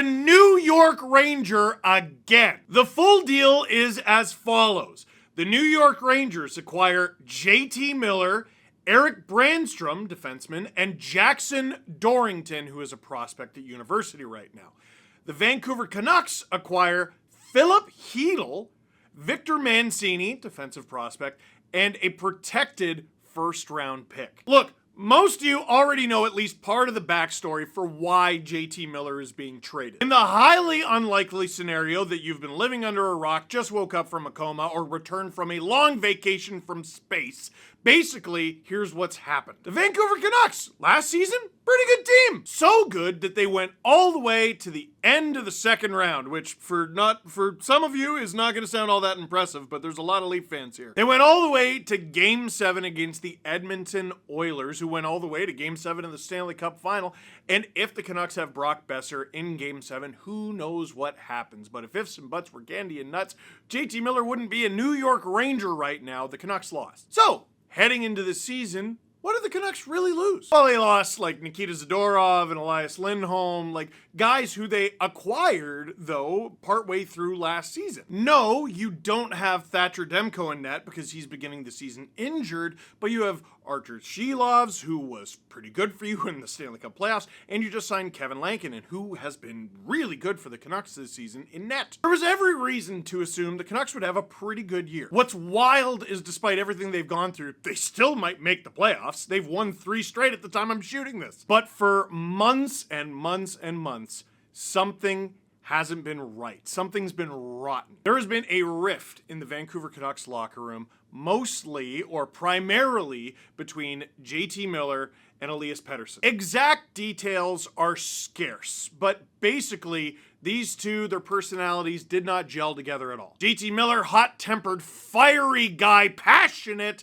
a New York Ranger again. The full deal is as follows. The New York Rangers acquire JT Miller, Eric Brandstrom, defenseman, and Jackson Dorrington, who is a prospect at university right now. The Vancouver Canucks acquire Filip Chytil, Victor Mancini, defensive prospect, and a protected first-round pick. Look, most of you already know at least part of the backstory for why JT Miller is being traded. In the highly unlikely scenario that you've been living under a rock, just woke up from a coma, or returned from a long vacation from space, basically, here's what's happened. The Vancouver Canucks, last season, pretty good team. So good that they went all the way to the end of the second round, which for some of you is not going to sound all that impressive, but there's a lot of Leaf fans here. They went all the way to Game 7 against the Edmonton Oilers, who went all the way to Game 7 of the Stanley Cup Final. And if the Canucks have BLOCKBUSTER in Game 7, who knows what happens. But if ifs and buts were candy and nuts, JT Miller wouldn't be a New York Ranger right now. The Canucks lost. So, heading into the season, what did the Canucks really lose? Well, they lost like Nikita Zadorov and Elias Lindholm, like guys who they acquired, though, partway through last season. No, you don't have Thatcher Demko in net because he's beginning the season injured, but you have Artur Shilovs, who was pretty good for you in the Stanley Cup playoffs, and you just signed Kevin Lankinen, who has been really good for the Canucks this season in net. There was every reason to assume the Canucks would have a pretty good year. What's wild is despite everything they've gone through, they still might make the playoffs. They've won 3 straight at the time I'm shooting this. But for months and months and months, something hasn't been right. Something's been rotten. There has been a rift in the Vancouver Canucks locker room, mostly or primarily between JT Miller and Elias Pettersson. Exact details are scarce, but basically these two, their personalities did not gel together at all. JT Miller, hot-tempered, fiery guy, passionate,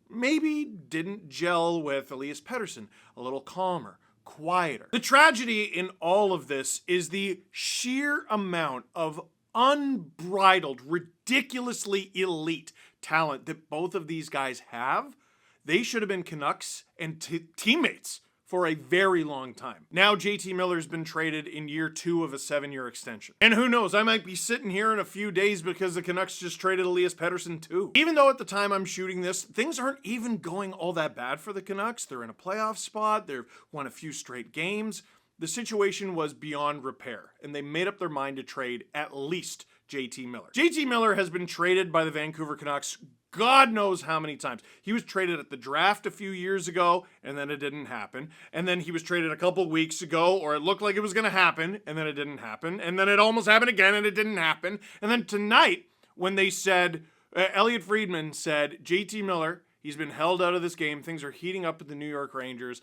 maybe didn't gel with Elias Pettersson, a little calmer, quieter. The tragedy in all of this is the sheer amount of unbridled, ridiculously elite talent that both of these guys have. They should have been Canucks and teammates for a very long time. Now JT Miller's been traded in year 2 of a 7-year extension. And who knows, I might be sitting here in a few days because the Canucks just traded Elias Pettersson too. Even though at the time I'm shooting this, things aren't even going all that bad for the Canucks. They're in a playoff spot, they've won a few straight games. The situation was beyond repair, and they made up their mind to trade at least JT Miller. JT Miller has been traded by the Vancouver Canucks God knows how many times. He was traded at the draft a few years ago, and then it didn't happen. And then he was traded a couple weeks ago, or it looked like it was going to happen, and then it didn't happen. And then it almost happened again, and it didn't happen. And then tonight, when they said, Elliot Friedman said, JT Miller, he's been held out of this game. Things are heating up at the New York Rangers.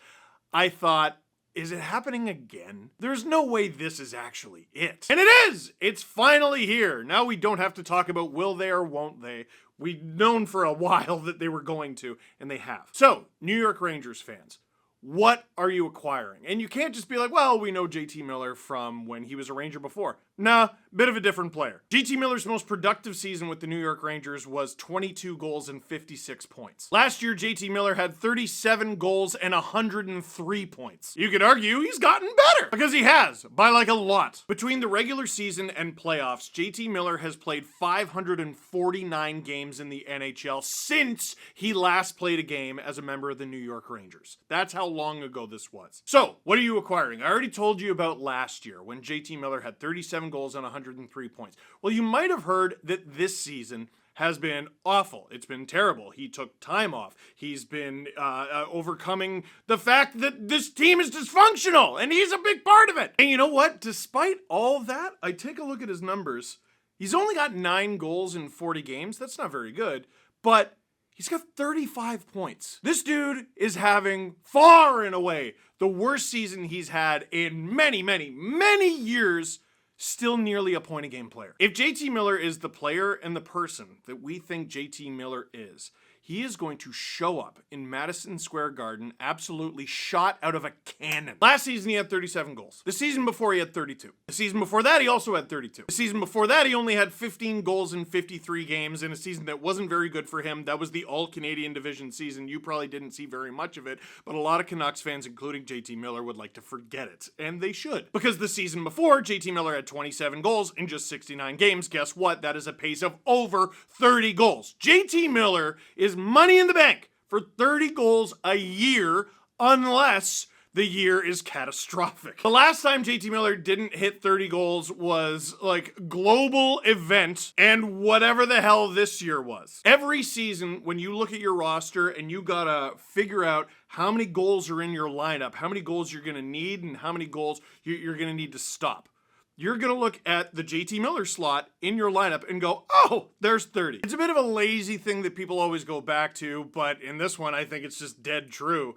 I thought, is it happening again? There's no way this is actually it. And it is! It's finally here. Now we don't have to talk about will they or won't they. We've known for a while that they were going to, and they have. So, New York Rangers fans, what are you acquiring? And you can't just be like, well, we know JT Miller from when he was a Ranger before. Nah, bit of a different player. JT Miller's most productive season with the New York Rangers was 22 goals and 56 points. Last year, JT Miller had 37 goals and 103 points. You could argue he's gotten better, because he has, by like a lot. Between the regular season and playoffs, JT Miller has played 549 games in the NHL since he last played a game as a member of the New York Rangers. That's how long ago this was. So, what are you acquiring? I already told you about last year when JT Miller had 37 goals and 103 points. Well, you might have heard that this season has been awful. It's been terrible. He took time off. He's been overcoming the fact that this team is dysfunctional, and he's a big part of it. And you know what? Despite all that, I take a look at his numbers. He's only got 9 goals in 40 games. That's not very good, but he's got 35 points. This dude is having far and away the worst season he's had in many, many, many years. Still nearly a point-a-game player. If JT Miller is the player and the person that we think JT Miller is, he is going to show up in Madison Square Garden absolutely shot out of a cannon. Last season, he had 37 goals. The season before, he had 32. The season before that, he also had 32. The season before that, he only had 15 goals in 53 games in a season that wasn't very good for him. That was the All-Canadian Division season. You probably didn't see very much of it, but a lot of Canucks fans, including JT Miller, would like to forget it. And they should. Because the season before, JT Miller had 27 goals in just 69 games. Guess what? That is a pace of over 30 goals. JT Miller is money in the bank for 30 goals a year unless the year is catastrophic. The last time JT Miller didn't hit 30 goals was like global event and whatever the hell this year was. Every season, when you look at your roster and you gotta figure out how many goals are in your lineup, how many goals you're gonna need, and how many goals you're gonna need to stop, you're going to look at the JT Miller slot in your lineup and go, oh, there's 30. It's a bit of a lazy thing that people always go back to, but in this one, I think it's just dead true.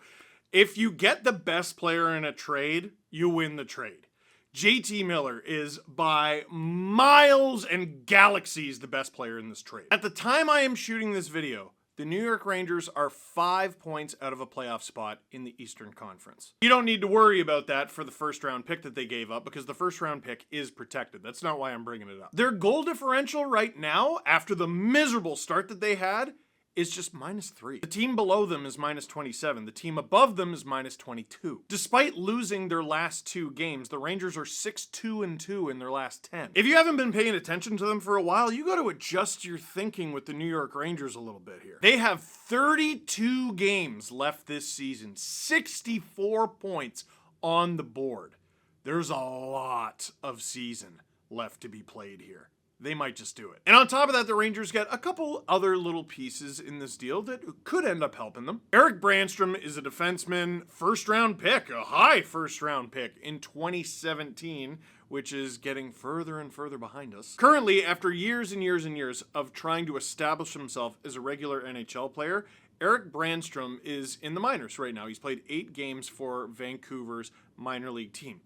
If you get the best player in a trade, you win the trade. JT Miller is by miles and galaxies the best player in this trade. At the time I am shooting this video, the New York Rangers are 5 points out of a playoff spot in the Eastern Conference. You don't need to worry about that for the first round pick that they gave up because the first round pick is protected. That's not why I'm bringing it up. Their goal differential right now, after the miserable start that they had, is just -3. The team below them is -27. The team above them is -22. Despite losing their last 2 games, the Rangers are 6-2-2 in their last 10. If you haven't been paying attention to them for a while, you got to adjust your thinking with the New York Rangers a little bit here. They have 32 games left this season, 64 points on the board. There's a lot of season left to be played here. They might just do it. And on top of that, the Rangers get a couple other little pieces in this deal that could end up helping them. Erik Brannstrom is a defenseman, first-round pick, a high first-round pick in 2017, which is getting further and further behind us. Currently, after years and years and years of trying to establish himself as a regular NHL player, Erik Brannstrom is in the minors right now. He's played 8 games for Vancouver's minor league team.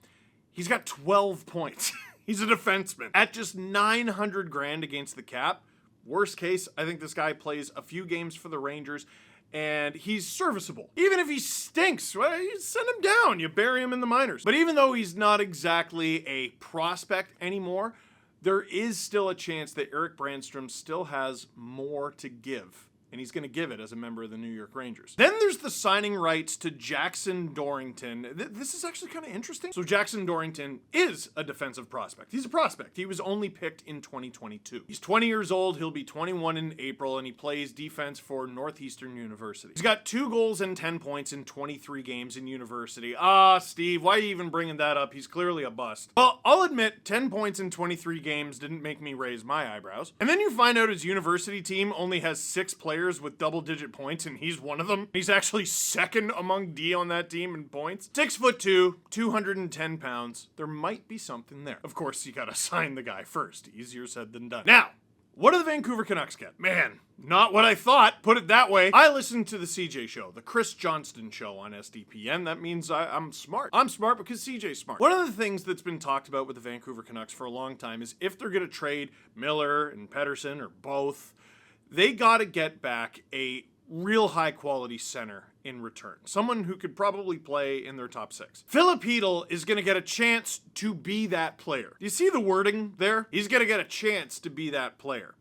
He's got 12 points. He's a defenseman. At just $900,000 against the cap, worst case, I think this guy plays a few games for the Rangers, and he's serviceable. Even if he stinks, well, you send him down. You bury him in the minors. But even though he's not exactly a prospect anymore, there is still a chance that Erik Brannstrom still has more to give. And he's going to give it as a member of the New York Rangers. Then there's the signing rights to Jackson Dorrington. This is actually kind of interesting. So Jackson Dorrington is a defensive prospect. He's a prospect. He was only picked in 2022. He's 20 years old. He'll be 21 in April, and he plays defense for Northeastern University. He's got 2 goals and 10 points in 23 games in university. Steve, why are you even bringing that up? He's clearly a bust. Well, I'll admit 10 points in 23 games didn't make me raise my eyebrows. And then you find out his university team only has 6 players with double-digit points, and he's one of them. He's actually second among D on that team in points. 6'2", 210 pounds. There might be something there. Of course, you gotta sign the guy first. Easier said than done. Now, what do the Vancouver Canucks get? Man, not what I thought. Put it that way. I listened to the CJ show, the Chris Johnston show on SDPN. That means I'm smart. I'm smart because CJ's smart. One of the things that's been talked about with the Vancouver Canucks for a long time is if they're gonna trade Miller and Pettersson or both, they got to get back a real high-quality center in return. Someone who could probably play in their top 6. Filip Chytil is going to get a chance to be that player. Do you see the wording there? He's going to get a chance to be that player.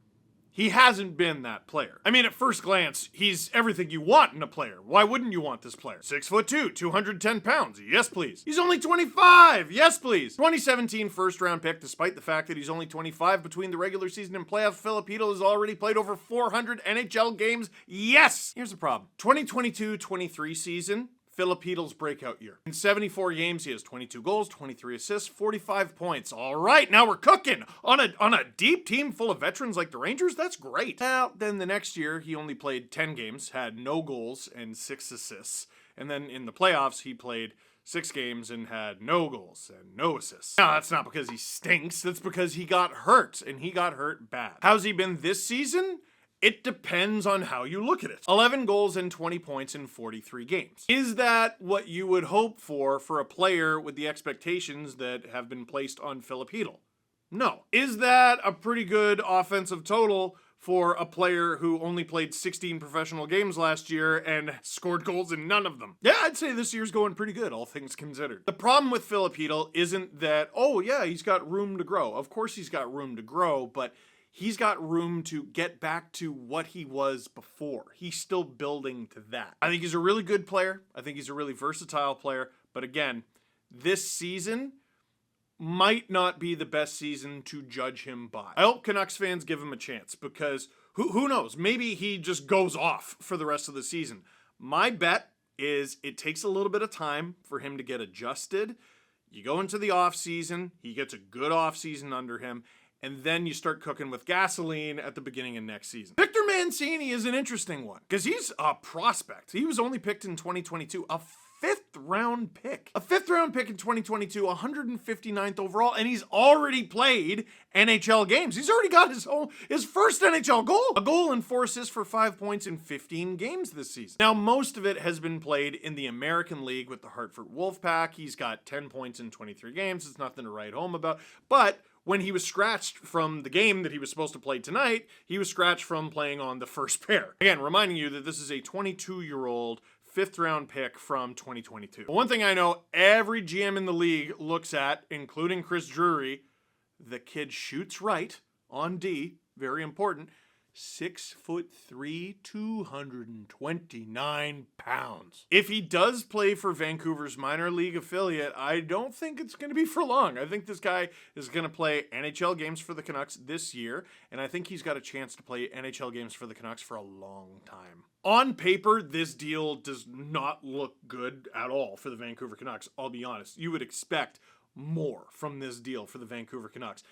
He hasn't been that player. I mean, at first glance, he's everything you want in a player. Why wouldn't you want this player? 6'2", 210 pounds. Yes, please. He's only 25. Yes, please. 2017 first-round pick, despite the fact that he's only 25 between the regular season and playoffs, Filip Chytil has already played over 400 NHL games. Yes! Here's the problem. 2022-23 season, Filip Chytil's breakout year. In 74 games, he has 22 goals, 23 assists, 45 points. All right, now we're cooking. On a deep team full of veterans like the Rangers, that's great. Well, then the next year, he only played 10 games, had no goals and 6 assists. And then in the playoffs, he played 6 games and had no goals and no assists. Now, that's not because he stinks. That's because he got hurt, and he got hurt bad. How's he been this season? It depends on how you look at it. 11 goals and 20 points in 43 games. Is that what you would hope for a player with the expectations that have been placed on Filip Chytil? No. Is that a pretty good offensive total for a player who only played 16 professional games last year and scored goals in none of them. Yeah, I'd say this year's going pretty good, all things considered. The problem with Filip Chytil isn't that, oh yeah, he's got room to grow. Of course he's got room to grow, but he's got room to get back to what he was before. He's still building to that. I think he's a really good player. I think he's a really versatile player. But again, this season might not be the best season to judge him by. I hope Canucks fans give him a chance because who knows? Maybe he just goes off for the rest of the season. My bet is it takes a little bit of time for him to get adjusted. You go into the off season, he gets a good off season under him, and then you start cooking with gasoline at the beginning of next season. Victor Mancini is an interesting one because he's a prospect. He was only picked in 2022, a fifth round pick. A fifth round pick in 2022, 159th overall, and he's already played NHL games. He's already got his first NHL goal. A goal and 4 assists for 5 points in 15 games this season. Now, most of it has been played in the American League with the Hartford Wolfpack. He's got 10 points in 23 games. It's nothing to write home about. But when he was scratched from the game that he was supposed to play tonight, he was scratched from playing on the first pair. Again, reminding you that this is a 22-year-old fifth round pick from 2022. But one thing I know every GM in the league looks at, including Chris Drury, the kid shoots right on D, very important, 6'3", 229 pounds. If he does play for Vancouver's minor league affiliate, I don't think it's going to be for long. I think this guy is going to play NHL games for the Canucks this year, and I think he's got a chance to play NHL games for the Canucks for a long time. On paper, this deal does not look good at all for the Vancouver Canucks, I'll be honest. You would expect more from this deal for the Vancouver Canucks.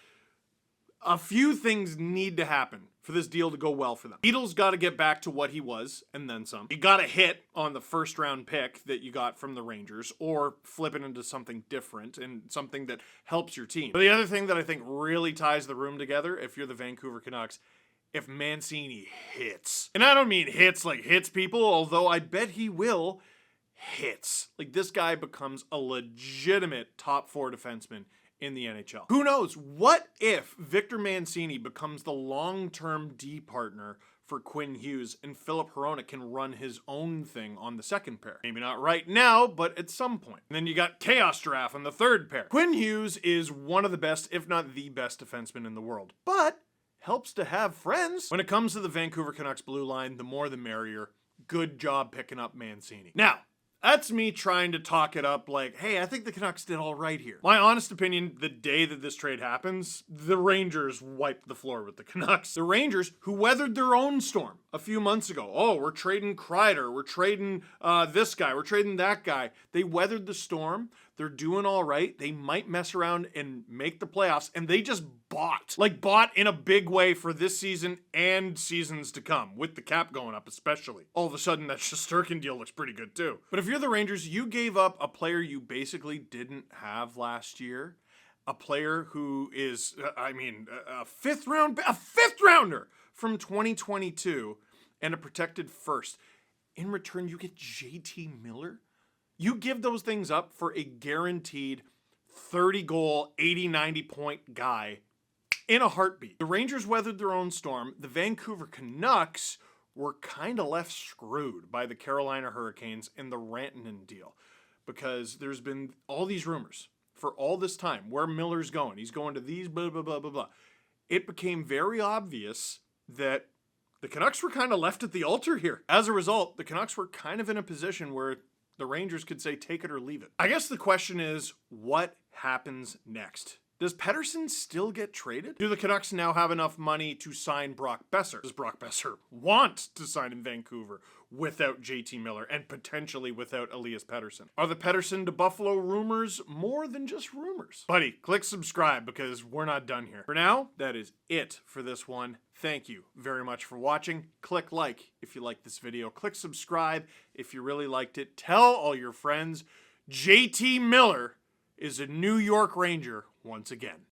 A few things need to happen for this deal to go well for them. Chytil's got to get back to what he was, and then some. You got to hit on the first round pick that you got from the Rangers, or flip it into something different and something that helps your team. But the other thing that I think really ties the room together, if you're the Vancouver Canucks, if Mancini hits. And I don't mean hits like hits people, although I bet he will. Hits. Like, this guy becomes a legitimate top 4 defenseman in the NHL. Who knows? What if Victor Mancini becomes the long-term D partner for Quinn Hughes and Filip Chytil can run his own thing on the second pair? Maybe not right now, but at some point. And then you got Chaos Giraffe on the third pair. Quinn Hughes is one of the best, if not the best defenseman in the world, but helps to have friends. When it comes to the Vancouver Canucks blue line, the more the merrier. Good job picking up Mancini. Now, that's me trying to talk it up like, hey, I think the Canucks did all right here. My honest opinion, the day that this trade happens, the Rangers wiped the floor with the Canucks. The Rangers, who weathered their own storm a few months ago. Oh, we're trading Kreider. We're trading this guy. We're trading that guy. They weathered the storm. They're doing all right. They might mess around and make the playoffs, and they just bought. Like, bought in a big way for this season and seasons to come, with the cap going up especially. All of a sudden, that Shesterkin deal looks pretty good too. But if you're the Rangers, you gave up a player you basically didn't have last year. A player who is, a fifth rounder from 2022 and a protected first. In return, you get JT Miller. You give those things up for a guaranteed 30-goal, 80, 90-point guy in a heartbeat. The Rangers weathered their own storm. The Vancouver Canucks were kind of left screwed by the Carolina Hurricanes and the Rantanen deal, because there's been all these rumors for all this time where Miller's going. He's going to these blah, blah, blah, blah, blah. It became very obvious that the Canucks were kind of left at the altar here. As a result, the Canucks were kind of in a position where the Rangers could say, take it or leave it. I guess the question is, what happens next? Does Pettersson still get traded? Do the Canucks now have enough money to sign Brock Boeser? Does Brock Boeser want to sign in Vancouver without JT Miller and potentially without Elias Pettersson? Are the Pettersson to Buffalo rumors more than just rumors? Buddy, click subscribe because we're not done here. For now, that is it for this one. Thank you very much for watching. Click like if you like this video. Click subscribe if you really liked it. Tell all your friends. JT Miller is a New York Ranger once again.